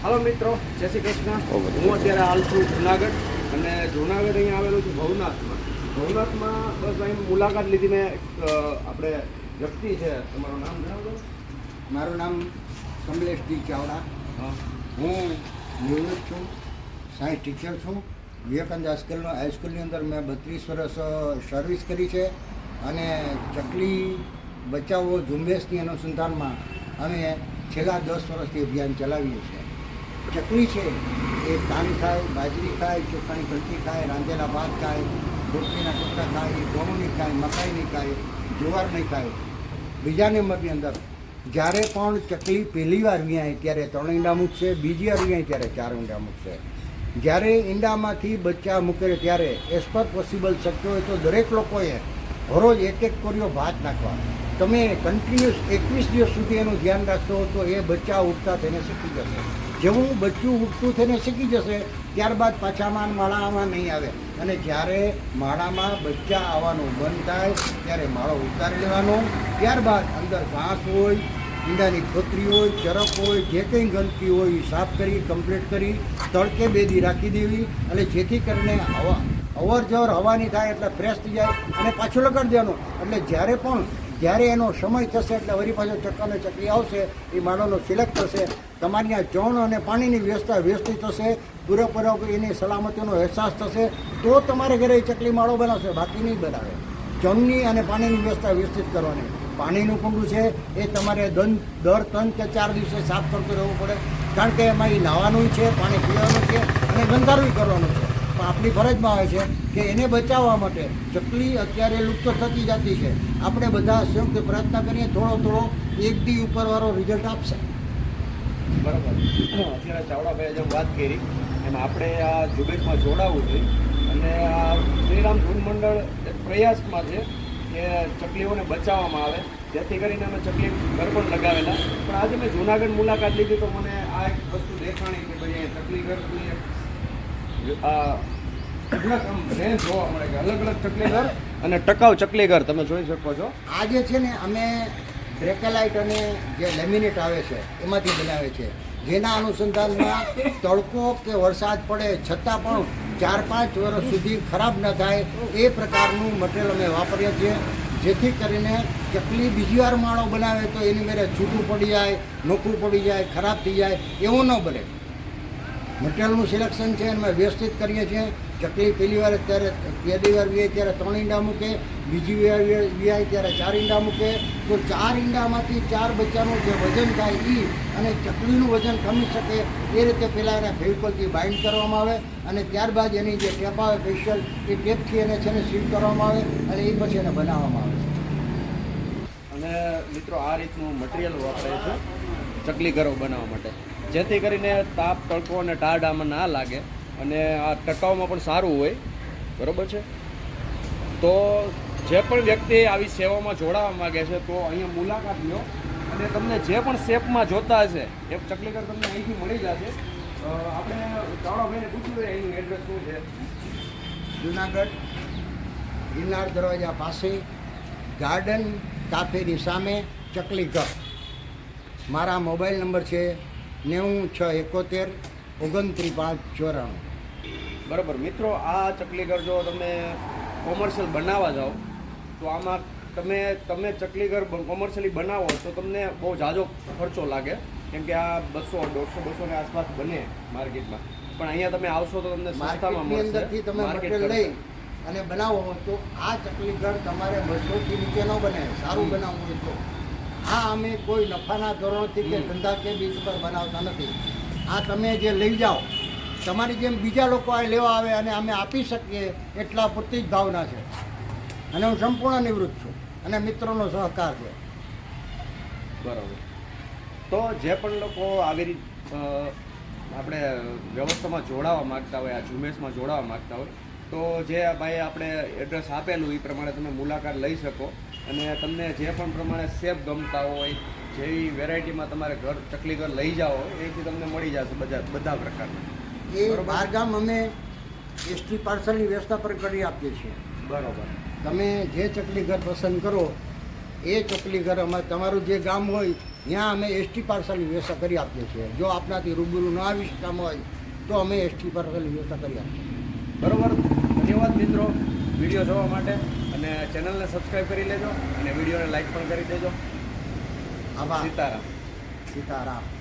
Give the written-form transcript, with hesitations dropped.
હાલો મિત્રો, જય શ્રી કૃષ્ણ. હું અત્યારે હાલ છું જુનાગઢ, અને જુનાગઢ અહીંયા આવેલું છું ભવનાથમાં. બસ અહીં મુલાકાત લીધી મેં. આપણે વ્યક્તિ છે, તમારું નામ જણાવજો. મારું નામ કમલેશજી ચાવડા. હું નિવૃત્ત છું, સાયન્સ ટીચર છું. વિવેકાનંદ હાઈસ્કૂલની અંદર મેં 32 વર્ષ સર્વિસ કરી છે, અને ચકલી બચાવો ઝુંબેશની અનુસંધાનમાં અમે છેલ્લા 10 વર્ષથી અભિયાન ચલાવીએ છીએ. ચકલી છે એ કાન ખાય, બાજરી ખાય, ચોખાની ઘંટી ખાય, રાંધેલા ભાત ખાય, રોટલીના ટુકડા ખાય, ઘઉંની ખાય, મકાઈની ખાય, જુવાર નહીં ખાય. બીજા નંબરની અંદર જ્યારે પણ ચકલી પહેલી વાર વિયાય ત્યારે 3 ઈંડા મૂકશે, બીજી વાર વિયાય ત્યારે 4 ઈંડા મૂકશે. જ્યારે ઈંડામાંથી બચ્ચા મૂકે ત્યારે એઝ પર પોસિબલ શક્ય હોય તો દરેક લોકોએ રોજ એક કોરિયો ભાત નાખવા. તમે કન્ટિન્યુઅસ 21 દિવસ સુધી એનું ધ્યાન રાખશો તો એ બચ્ચા ઉગતા થઈને શીખી જશે. જેવું બચ્ચું ઉગતું થઈને શીખી જશે ત્યારબાદ પાછામાં માળામાં નહીં આવે, અને જ્યારે માળામાં બચ્ચા આવવાનું બંધ થાય ત્યારે માળો ઉતારી લેવાનો. ત્યારબાદ અંદર ઘાસ હોય, ઈંડાની ખોતરી હોય, ચરક હોય, જે કંઈ ગંદકી હોય એ સાફ કરી કમ્પ્લીટ કરી તડકે 2 દી રાખી દેવી, અને જેથી કરીને અવર જવર હવાની થાય એટલે ફ્રેશ થઈ જાય, અને પાછું લગાડી દેવાનું. એટલે જ્યારે એનો સમય થશે એટલે વળી પાછો ચક્કાને ચકલી આવશે, એ માળોનો સિલેક્ટ થશે. તમારી આ ચણ અને પાણીની વ્યવસ્થા વ્યવસ્થિત થશે, પૂરેપૂરો એની સલામતીનો અહેસાસ થશે તો તમારે ઘરે ચકલી માળો બનાવશે, બાકી નહીં બનાવે. ચણની અને પાણીની વ્યવસ્થા વ્યવસ્થિત કરવાની. પાણીનું કુંડું છે એ તમારે દર 3 કે 4 દિવસે સાફ કરતું રહેવું પડે, કારણ કે એમાં એ નાહવાનું છે, પાણી પીવાનું છે, અને ગંધારું કરવાનું છે. પણ આપણી ફરજમાં આવે છે કે એને બચાવવા માટે ચકલી અત્યારે લુપ્ત થતી જતી છે. આપણે બધા સંયુક્ત પ્રયત્ન કરીએ, થોડો 1 દી ઉપરવાળો રિઝલ્ટ આપશે. બરાબર. અત્યારે ચાવડાભાઈએ જેમ વાત કરી એમ આપણે આ ઝુંબેશમાં જોડાવવું જોઈએ, અને આ શ્રીરામ ધૂન મંડળ એક પ્રયાસમાં છે કે ચકલીઓને બચાવવામાં આવે, જેથી કરીને અમે ચકલી ઘર પણ લગાવેલા. પણ આજે મેં જૂનાગઢ મુલાકાત લીધી તો મને આ એક વસ્તુ દેખાણી કે ભાઈ અહીંયા ચકલી ઘર રેન્જ જોવા મળે કે અલગ અલગ ચકલી ઘર અને ટકાઉ ચકલી ઘર તમે જોઈ શકો છો. આ જે છે ને અમે બ્રેકેલાઇટ અને જે લેમિનેટ આવે છે એમાંથી બનાવે છે, જેના અનુસંધાનમાં તડકો કે વરસાદ પડે છતાં પણ 4-5 વર્ષ સુધી ખરાબ ન થાય એ પ્રકારનું મટીરિયલ અમે વાપરીએ છીએ, જેથી કરીને ચકલી બીજી વાર માળો બનાવે તો એની મેરે છૂટું પડી જાય, નોખું પડી જાય, ખરાબ થઈ જાય, એવું ન બને. મટીરિયલનું સિલેક્શન છે અમે વ્યવસ્થિત કરીએ છીએ. ચકલી પહેલી વાર વિયાય ત્યારે 3 ઈંડા મૂકે, બીજી વાર વિયાય ત્યારે 4 ઈંડા મૂકે. તો 4 ઈંડામાંથી 4 બચ્ચાનું જે વજન થાય એ અને ચકલીનું વજન ખમી શકે એ રીતે પહેલાં એને ફેવિકોલથી બાઇન્ડ કરવામાં આવે, અને ત્યારબાદ એની જે ટેપ આવે સ્પેશિયલ એ ટેપથી એને છે ને સીલ કરવામાં આવે, અને એ પછી એને બનાવવામાં આવે છે. અને મિત્રો આ રીતનું મટીરિયલ વાપરે છે ચકલી ઘરો બનાવવા માટે, જેથી કરીને તાપ, તડકો અને ટાઢ આમાં ના લાગે, અને આ ટકાઉમાં પણ સારું હોય. બરાબર છે. તો જે પણ વ્યક્તિ આવી સેવામાં જોડાવા માગે છે તો અહીંયા મુલાકાત લો, અને તમને જે પણ શેપમાં જોતા હશે એ ચકલી ઘર તમને અહીંથી મળી જશે. આપણે ચાવડાભાઈને પૂછ્યું એનું એડ્રેસ શું છે? જુનાગઢ ગિરનાર દરવાજા પાસે ગાર્ડન કાફેની સામે ચકલી ઘર. મારા મોબાઈલ નંબર છે 9671293594. બરાબર. મિત્રો આ ચકલી ઘર જો તમે કોમર્શિયલ બનાવવા જાઓ તો આમાં તમે ચકલી ઘર કોમર્શિયલી બનાવો તો તમને બહુ ઝાઝો ખર્ચો લાગે, કેમ કે આ 200-250 ની આસપાસ બને માર્કેટમાં. પણ અહીંયા તમે આવશો તો તમને સસ્તામાં મળશે. અંદરથી તમે મટીરિયલ લઈ અને બનાવો તો આ ચકલી ઘર તમારે 200 થી નીચે ન બને, સારું બનાવવું હોય તો. આ અમે કોઈ નફાના ધોરણથી કે ધંધા કે બીજ પર બનાવતા નથી. આ તમે જે લઈ જાઓ, તમારી જેમ બીજા લોકો આ લેવા આવે અને અમે આપી શકીએ એટલા પૂરતી જ ભાવના છે, અને હું સંપૂર્ણ નિવૃત્ત છું, અને મિત્રોનો સહકાર છે. બરાબર. તો જે પણ લોકો આવી રીત આપણે વ્યવસ્થામાં જોડાવા માગતા હોય, આ ઝુંબેશમાં જોડાવા માગતા હોય, તો જે ભાઈ આપણે એડ્રેસ આપેલું એ પ્રમાણે તમે મુલાકાત લઈ શકો, અને તમને જે પણ પ્રમાણે શેપ ગમતા હોય, જેવી વેરાયટીમાં તમારે ઘર ચકલી ઘર લઈ જાઓ એથી તમને મળી જશે બધા પ્રકારના. એ બહારગામ અમે એસટી પાર્સલની વ્યવસ્થા પર કરી આપીએ છીએ. બરાબર. તમે જે ચકલી ઘર પસંદ કરો એ ચકલી ઘર અમારે તમારું જે ગામ હોય ત્યાં અમે એસટી પાર્સલની વ્યવસ્થા કરી આપીએ છીએ. જો આપણાથી રૂબરૂ ન આવી શકતા હોય તો અમે એસટી પાર્સલની વ્યવસ્થા કરી આપીએ છીએ. બરોબર. ધન્યવાદ મિત્રો વિડીયો જોવા માટે, અને ચેનલને સબસ્ક્રાઈબ કરી લેજો અને વિડીયોને લાઈક પણ કરી દેજો. આભાર. સીતારામ. સીતારામ.